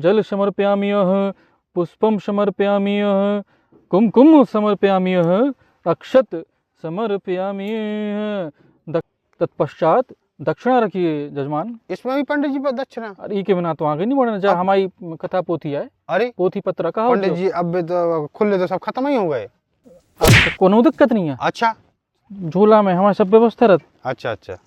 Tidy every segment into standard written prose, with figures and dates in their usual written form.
जल समर्पयामि पुष्पम समर्पयामि कुमकुम समर्पयामि अक्षत समर्पयामि। तत्पश्चात दक्षिणा रखिए जजमान। इसमें भी पंडित जी पर दक्षिणा? अरे के बिना तो आगे नहीं बढ़ना। जा हमारी कथा पोथी है। अरे पोथी पत्र कहा पंडित जी, अब तो खुले तो सब खत्म ही हो गए। कोनो दिक्कत नहीं है। अच्छा, झूला में हमारे सब व्यवस्था रहती। अच्छा अच्छा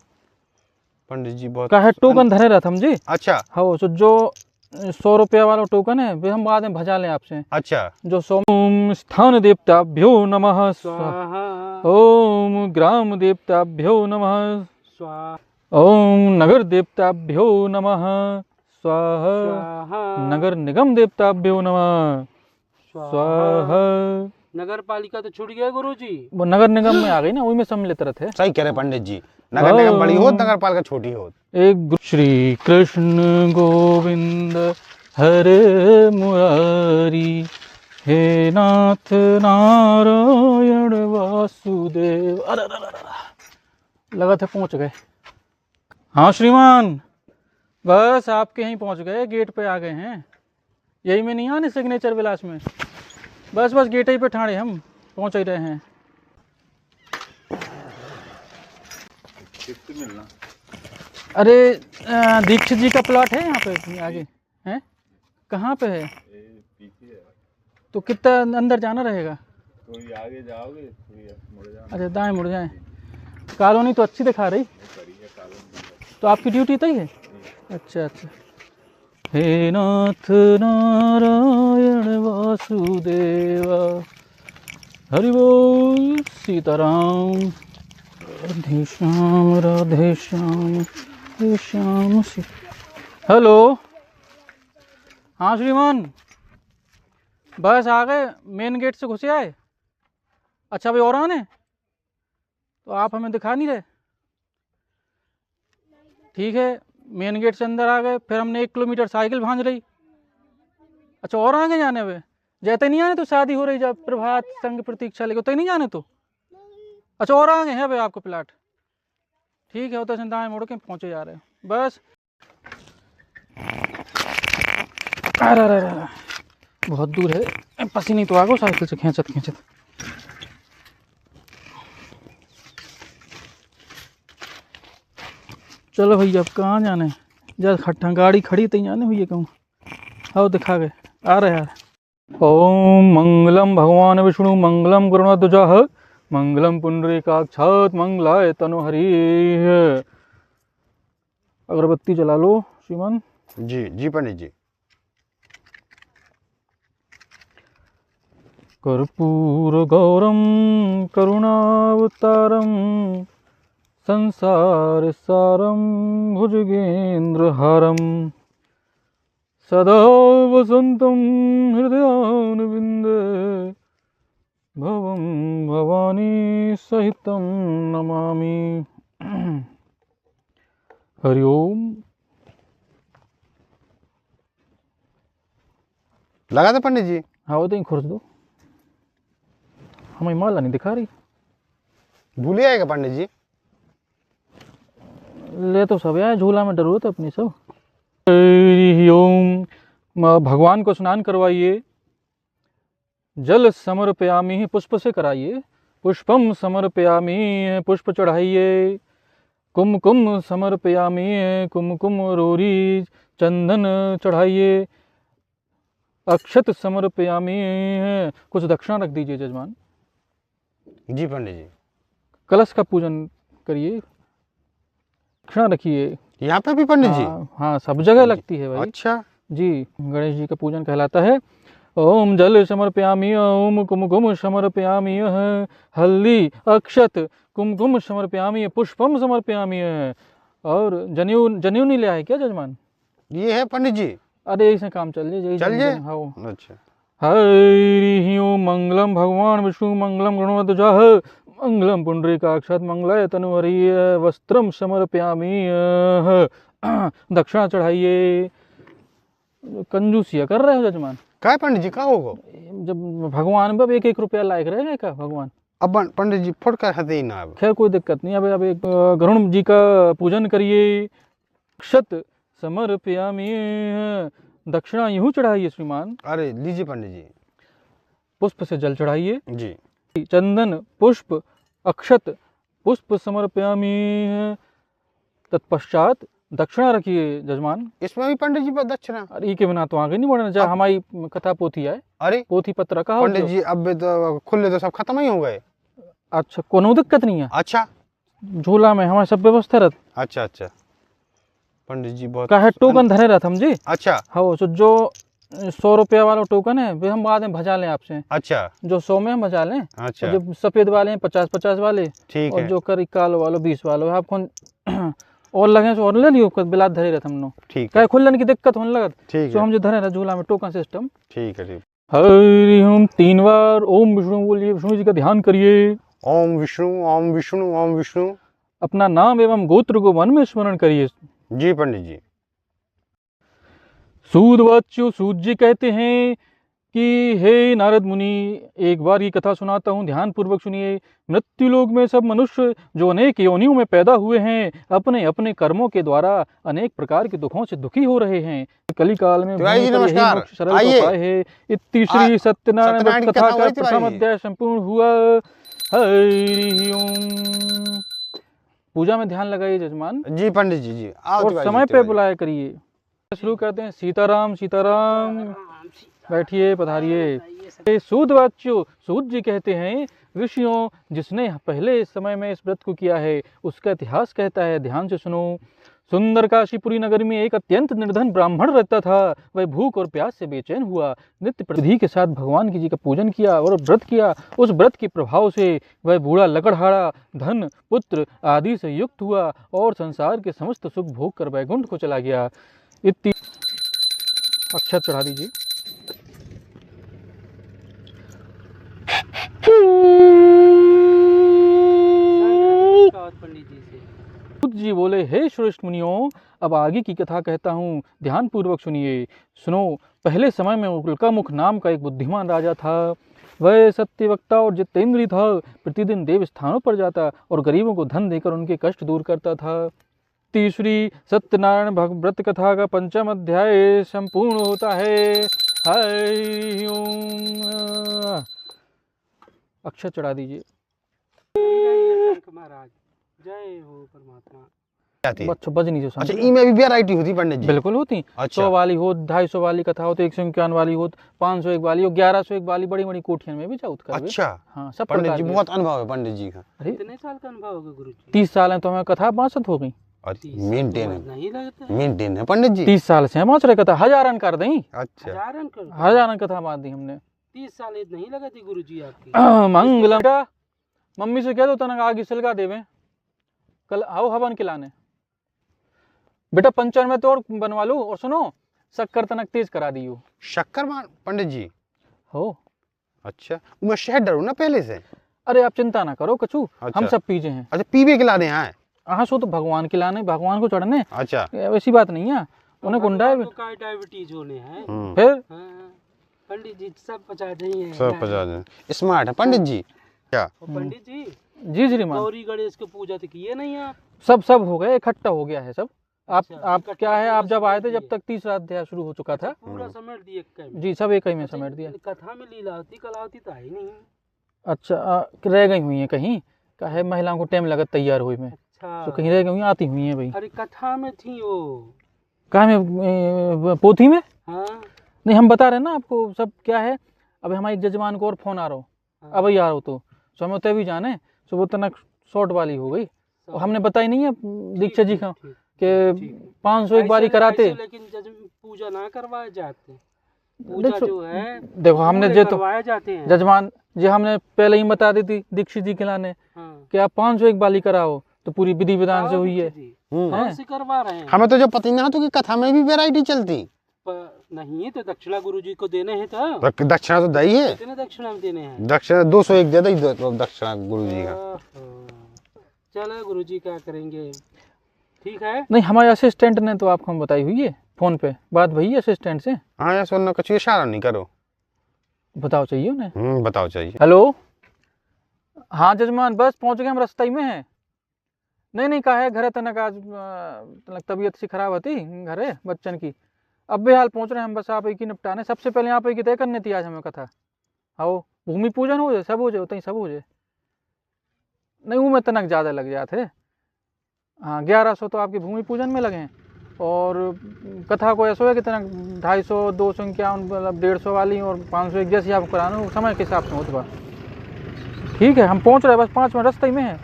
पंडित जी बहुत का है टोकन धरे रहता हम जी। अच्छा हाँ, तो जो 100 रुपया वाला टोकन है वे हम बाद में भजा लें आपसे। अच्छा। जो ओम स्थान देवताभ्यो नमः स्वाहा, ओम ग्राम देवताभ्यो नमः स्वाहा, ओम नगर देवताभ्यो नमः स्वाहा, नगर निगम देवताभ्यो नमः स्वाहा। नगर पालिका तो छूट गया गुरुजी। वो नगर निगम में आ गई ना, वही में सम्मिलित रहते। सही कह रहे पंडित जी, नगर निगम बड़ी हो, नगर पालिका छोटी हो। एक श्री कृष्ण गोविंद हरे मुरारी, हे नाथ नारायण वासुदेव। अरे लगा था पहुंच गए। हाँ श्रीमान, बस आपके यहीं पहुंच गए, गेट पे आ गए हैं। यही में नहीं आने सिग्नेचर विलास में? बस बस गेट ही पे ठाणे, हम पहुंच ही रहे हैं। मिलना। अरे दीक्षित जी का प्लॉट है यहाँ पे आगे है? कहाँ पे है? पीछे है। तो कितना अंदर जाना रहेगा? थोड़ी आगे जाओगे, मुड़ जाओगे। अच्छा दाएं मुड़ जाएं। कॉलोनी तो अच्छी दिखा रही। तो आपकी ड्यूटी तय है? अच्छा अच्छा। हे नाथ नारायण वासुदेव, हरि बोल सीताराम, राधे श्याम राधे श्याम राधे श्याम। हेलो, हाँ श्रीमान, बस आ गए, मेन गेट से घुसे आए। अच्छा भाई, और आने? तो आप हमें दिखा नहीं रहे? ठीक है, मेन गेट से अंदर आ गए, फिर हमने 1 किलोमीटर साइकिल भांज रही। अच्छा, और आगे जाने हुए? जैसे नहीं आने तो शादी हो रही, जब प्रभात संघ प्रतीक्षा लेके तो नहीं जाने तो? अच्छा, और आगे है भाई आपको प्लाट? ठीक है, उधर से दाएं मुड़ के पहुंचे जा रहे हैं बस। अरे बहुत दूर है, पसीने तो आ गो साइकिल से खींचत खींचत। चलो भैया, अब कहाँ जाने? जब खट्टा गाड़ी खड़ी तई जाने भैया कहूँ। आओ दिखा गए, आ रहे यार। ओम मंगलम भगवान विष्णु मंगलम गरुणध्वजः मंगलम पुंडरीकाक्षात् मंगलाय तनुहरि। अगरबत्ती जला लो श्रीमान। जी जी पंडित जी। कर्पूर गौरम करुणावतारम संसार सारम भुजगेंद्र हारम सदा वसंतम हृदयारविंदे भवम भवानी सहितम नमामि। हरि ओम। लगा था पंडित जी? हाँ, वो तो खुर्स दो, हमें माला नहीं दिखा रही। भूल आएगा पंडित जी? ले तो सब यार, झूला में डरो तो अपनी सब। हरि ओम। भगवान को स्नान करवाइए। जल समर्पयामि, पुष्प से कराइए। पुष्पम समर्पयामि, पुष्प चढ़ाइए। कुमकुम समर्पयामि, कुमकुम रोरी चंदन चढ़ाइए। अक्षत समर्पयामि, कुछ दक्षिणा रख दीजिए जजमान। जी पंडित जी। कलश का पूजन करिए, दक्षिणा रखिए। यहाँ पे भी पंडित जी? हाँ, सब जगह लगती है भाई। अच्छा जी, गणेश जी का पूजन कहलाता है। ओम जल समर्पयामि, ओम कुमकुम समर्पयामि, हल्दी अक्षत कुमकुम समर्पयामि, पुष्पम समर्पयामि। और जनेऊ नहीं ले आए क्या जजमान? ये है पंडित जी। अरे ऐसे काम चल जाए, चल जाए। हाँ। अच्छा। हरि ओम मंगलम भगवान विष्णु मंगलम गरुणध्वजः मंगलम पुंडरीकाक्षात् मंगलाय तनुहरि। वस्त्रम समर्पयामि, दक्षिणा चढ़ाइए। कंजूसिया कर रहे हो जजमान? क्या पंडित जी, क्या होगा? जब भगवान अब 1-1 रुपया लायक रहेगा क्या भगवान? अब पंडित जी फुट कर हते ही ना। अब खैर कोई दिक्कत नहीं। अब एक गरुण जी का पूजन करिए। अक्षत समर्पयामि, दक्षिणा यूं चढ़ाइए श्रीमान, अरे लीजिए पंडित जी। पुष्प से जल चढ़ाइए, जी। चंदन पुष्प अक्षत पुष्प समर्पयामि, तत्पश्चात दक्षिणा रखिए जजमान। इसमें भी पंडित जी पर दक्षिणा? अरे के बिना तो आगे नहीं बढ़ना, जहाँ हमारी कथा पोथी है, अरे पोथी पत्र कहा पंडित जी अब तो खुले तो सब खत्म ही हो गए। अच्छा कोनो दिक्कत नहीं है, अच्छा झोला में हमारे सब व्यवस्था रहत। अच्छा अच्छा पंडित जी बहुत का है टोकन धरे रहत हम जी। अच्छा हाँ तो जो 100 रुपया वाला टोकन है वे हम बाद में भजा लें आपसे, अच्छा जो 100 में हम भजा लें। अच्छा जो सफेद वाले हैं 50-50 वाले, ठीक और है जो करी कालो वालो 20 वालो आपको और लगे तो और ले लियो, बिलात धरे रहत हम ठीक क्या है खुलने की दिक्कत होने लगत, ठीक तो है हम जो धरे रहे झूला में टोकन सिस्टम। ठीक है ठीक। हरि ओम 3 बार ओम विष्णु बोलिए, विष्णु जी का ध्यान करिए। ओम विष्णु ओम विष्णु ओम विष्णु। अपना नाम एवं गोत्र को मन में स्मरण करिए। जी पंडित जी। सूद वाच्यो सूद जी कहते हैं कि हे नारद मुनि, एक बार की कथा सुनाता हूँ, ध्यान पूर्वक सुनिए। मृत्यु लोक में सब मनुष्य जो अनेक योनियों में पैदा हुए हैं, अपने अपने कर्मों के द्वारा अनेक प्रकार के दुखों से दुखी हो रहे हैं। कली काल में तिवारी जी भूमि पर यही नमस्कार, मोक्ष सरल आइए। उपाय है। इति श्री सत्यनारायण सत्यनारायण की कथा कथा का हुई प्रथम तिवारी जी। अध्याय संपूर्ण हुआ। हरि ओम। पूजा में ध्यान लगाइए जजमान, जी पंडित जी जी आओ और तिवारी जी, समय पे तिवारी जी। बुलाया करिए। शुरू करते हैं। सीताराम सीताराम, बैठिए पधारिए। सूद वाच्यो सूद जी कहते हैं, ऋषियों जिसने पहले समय में इस व्रत को किया है उसका इतिहास कहता है, ध्यान से सुनो। सुंदर काशीपुरी नगर में एक अत्यंत निर्धन ब्राह्मण रहता था। वह भूख और प्यास से बेचैन हुआ, नित्य विधि के साथ भगवान की जी का पूजन किया और व्रत किया। उस व्रत के प्रभाव से वह बूढ़ा लकड़हारा धन पुत्र आदि से युक्त हुआ और संसार के समस्त सुख भोग कर वैकुंठ को चला गया। इतनी अक्षत चढ़ा दीजिए। पंडित जी से सूत जी बोले, हे श्रेष्ठ मुनियों, अब आगे की कथा कहता हूँ, ध्यान पूर्वक सुनिए। सुनो, पहले समय में उल्कामुख नाम का एक बुद्धिमान राजा था। वह सत्यवक्ता और जितेंद्रिय था। प्रतिदिन देव स्थानों पर जाता और गरीबों को धन देकर उनके कष्ट दूर करता था। तीसरी सत्यनारायण व्रत कथा का पंचम अध्याय संपूर्ण होता है। हरि ओम। अक्षत चढ़ा दीजिए। शंख महाराज, जय हो परमात्मा। जाती है। अच्छा बजनी जो अच्छा ई में भी वैरायटी होती पंडित जी? बिल्कुल होती। अच्छा 100 वाली हो, 250 वाली कथा हो, तो 151 वाली हो, 501 वाली हो, 1101 वाली, बड़ी बड़ी कोठियों में भी जाऊत कर। अच्छा हाँ सब पंडित प्रकार जी की। बहुत अनुभव है पंडित जी का। अरे कितने साल का अनुभव होगा गुरु जी? 30 साल है तो हमें कथा 62 हो गई। मेंटेन है, नहीं लगता है। मेंटेन है पंडित जी। 30 साल से हम बाँच रहे कथा, हजारन कर दी, अच्छा हजारन कर हजारन कथा बांध दी हमने। 30 साल ये नहीं लगा थी गुरु जी आपकी। मंगलम का मम्मी से कह दो तना आगे सिलका देवे, कल आओ हवन खिलाने। बेटा 95 में तो और बनवा लो, और सुनो शक्कर तनक तेज करा दियो। शक्कर पंडित जी हो अच्छा मैं शहद डरू ना पहले से। अरे आप चिंता ना करो कछू, अच्छा। हम सब पीजे हैं। अच्छा पीवे खिला दे हैं। हाँ सो तो भगवान खिलाने, भगवान को चढ़ने, अच्छा वैसी बात नहीं है। उन्हें गुंडा है का डायबिटीज होने हैं। फिर हाँ, पंडित जी सब पचा रही हैं। सब 50 स्मार्ट है पंडित जी। क्या और पंडित जी जी श्रीमान, गौरी गणेश की पूजा तो किए नहीं आप? सब हो गए, इकट्ठा हो गया है सब। आप अच्छा, आप इकट्ठा क्या है, आप पूरा जब आए थे समेट जब दिए। तक तीसरा अध्याय शुरू हो चुका था। पूरा समेट दिए एक में। जी सब एक ही में अच्छा, समेट दिया। कथा में लीला होती, कला होती तो है नहीं। अच्छा रह गई हुई है कहीं, का है महिलाओं को टाइम लगा तैयार हुई में, अच्छा तो कहीं रह गई हुई, आती हुई है भाई। अरे कथा में थी वो। कहाँ में, पोथी में? हाँ नहीं हम बता रहे हैं ना आपको सब क्या है। अब हमारे जजमान को और फोन आ रहा हो, अब ही आ रहा हो तो हमें उतने भी जाने, सो वो तनक शॉर्ट वाली हो गई। और हमने बताई नहीं है दीक्षा जी का कि 501 बारी कराते। लेकिन पूजा ना करवाए जाते, पूजा जो है देखो हमने जो तो करवाए जाते हैं। जजमान जी हमने पहले ही बता दी थी दीक्षित जी खिलाने हाँ। कि आप 501 बाली कराओ, तो पूरी विधि विधान से हुई है। कौन सी करवा रहे हैं? हमें तो जो पता ही ना तो कि कथा में भी वैरायटी चलती नहीं तो दक्षिणा गुरु जी को देने हैं तो दक्षिणा तो दही है। कितने दक्षिणा में देने हैं? दक्षिणा 201 दे दही दक्षिणा गुरु जी का। चलो गुरु जी क्या करेंगे, ठीक है। नहीं हमारे असिस्टेंट ने तो आपको हम बताई हुई है, फोन पे बात भई असिस्टेंट से। हाँ यार सुनना कुछ इशारा नहीं करो। बताओ चाहिए उन्हें। बताओ चाहिए। हेलो हाँ जजमान बस पहुंच गए हम, रास्ते ही में है। नहीं कहा है घर तनक आज तनक तबीयत सी खराब होती घरे बच्चन की, अब बेहाल पहुंच रहे हैं हम, बस आप एक ही निपटाने। सबसे पहले आप एक ही तय करनी थी आज हमें कथा। आओ भूमि पूजन हो जाए, सब हो जाए, उतना ही सब हो जाए। नहीं वो में तनक ज़्यादा लग जाते। हाँ 1100 तो आपके भूमि पूजन में लगे हैं, और कथा को ऐसा है कि तनक 250 251 मतलब 150 वाली और 501 जैसी आप कराना वो समय के हिसाब से होता। ठीक है हम पहुंच रहे हैं, बस 5 मिनट रास्ते में है।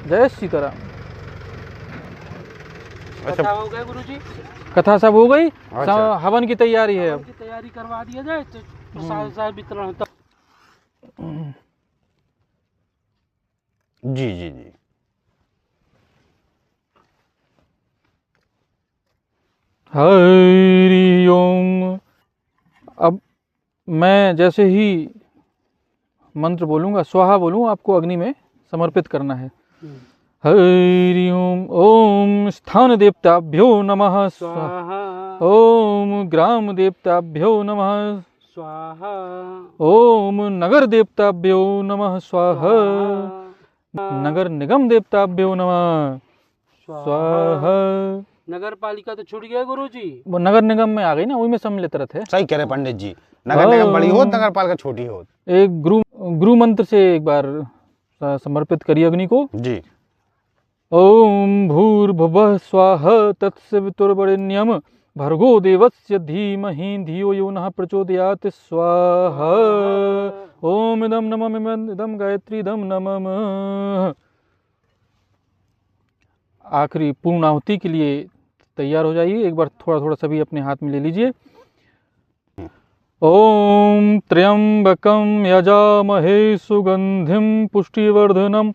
जय सीताराम। कथा हो गया गुरुजी? कथा सब हो गई, अच्छा। हवन की तैयारी है अब। की तैयारी करवा दिया जाए तो प्रसाद साहब वितरण होता। जी जी जी। हरि ओम। अब मैं जैसे ही मंत्र बोलूँगा, स्वाहा बोलूँ, आपको अग्नि में समर्पित करना है। हरि ओम। ओम स्थान देवताभ्यो नमः स्वाहा। ओम ग्राम देवताभ्यो नमः स्वाहा। ओम नगर देवताभ्यो नमः स्वाहा। नगर निगम देवताभ्यो नमः स्वाहा। नगर पालिका तो छूट गया गुरुजी। वो नगर निगम में आ गई ना, वही में सम्मिलित रहते। सही कह रहे पंडित जी, नगर निगम बड़ी हो, नगर पालिका छोटी हो। एक गुरु मंत्र से एक बार समर्पित करिए अग्नि को। जी। ओम भूर्भुवः स्वाहा तत्सवितुर्वरेण्यं भर्गो देवस्य धीमहि धियो यो नः प्रचोदयात् स्वाहा। ओम इदं नमः इदं गायत्री इदं नमः। आखिरी पूर्णाहुति के लिए तैयार हो जाइए। एक बार थोड़ा थोड़ा सभी अपने हाथ में ले लीजिए। ओम त्र्यंबकं यजामहे सुगंधिं पुष्टिवर्धनम्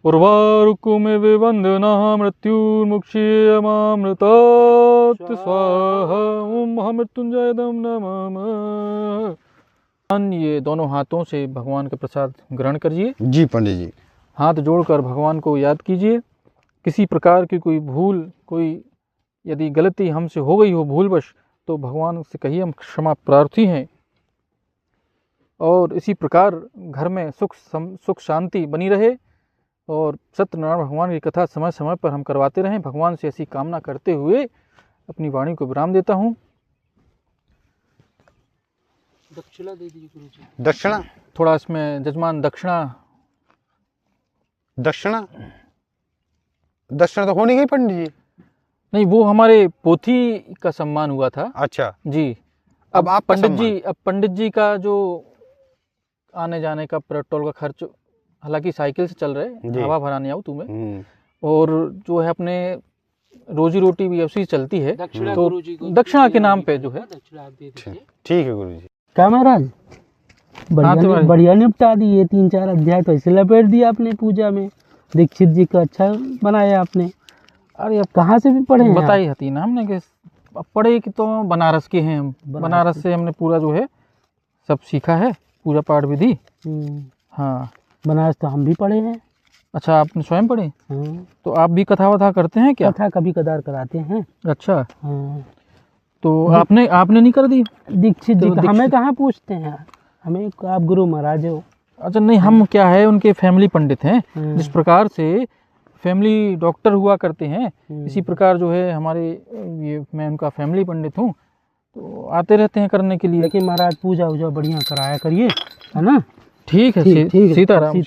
उर्वारुकमिव वंदनः मृत्युर्मुक्षीयमामृतात् स्वाहा। ओम महामृत्युंजय दम नमः। ये दोनों हाथों से भगवान का प्रसाद ग्रहण करिए। जी पंडित जी। हाथ जोड़कर भगवान को याद कीजिए। किसी प्रकार की कोई भूल, कोई यदि गलती हमसे हो गई हो भूलवश, तो भगवान से कहिए हम क्षमा प्रार्थी हैं। और इसी प्रकार घर में सुख शांति बनी रहे, और सत्यनारायण भगवान की कथा समय समय पर हम करवाते रहें। भगवान से ऐसी कामना करते हुए अपनी वाणी को विराम देता हूँ। दक्षिणा दे दीजिए गुरुजी। दक्षिणा? थोड़ा इसमें जजमान दक्षिणा तो होनी गई पंडित जी। नहीं, वो हमारे पोथी का सम्मान हुआ था। अच्छा जी। अब आप पंडित जी का जो आने जाने का पेट्रोल का खर्च, हालांकि साइकिल से चल रहे, हवा भराने आओ तुम्हें, और जो है अपने रोजी रोटी भी ऐसी चलती है, तो दक्षिणा के नाम पे जो है। ठीक है गुरुजी। क्या महाराज बढ़िया निपटा दी। ये 3-4 अध्याय तो ऐसे लपेट दिया आपने पूजा में। दीक्षित जी का अच्छा बनाया आपने। अरे अब कहाँ से भी पढ़े हैं? बताई हती ना हमने कि पढ़े कि तो बनारस के हैं हम। बनारस से हमने पूरा जो है सब सीखा है, पूजा पाठ विधि। हाँ बनारस तो हम भी पढ़े हैं। अच्छा आपने स्वयं पढ़े? हाँ। तो आप भी कथा वथा करते हैं क्या? कथा कभी कदार कराते हैं। अच्छा हाँ। तो आपने नहीं कर दी? दीक्षित जी का हमें कहाँ पूछते हैं, हमें आप गुरु महाराज हो। अच्छा नहीं, हम क्या है उनके फैमिली पंडित हैं। जिस प्रकार से फैमिली डॉक्टर हुआ करते हैं, इसी प्रकार जो है हमारे ये मैं उनका फैमिली पंडित हूँ, तो आते रहते हैं करने के लिए। लेकिन महाराज पूजा वूजा बढ़िया कराया करिए, है ना? ठीक है। सीताराम।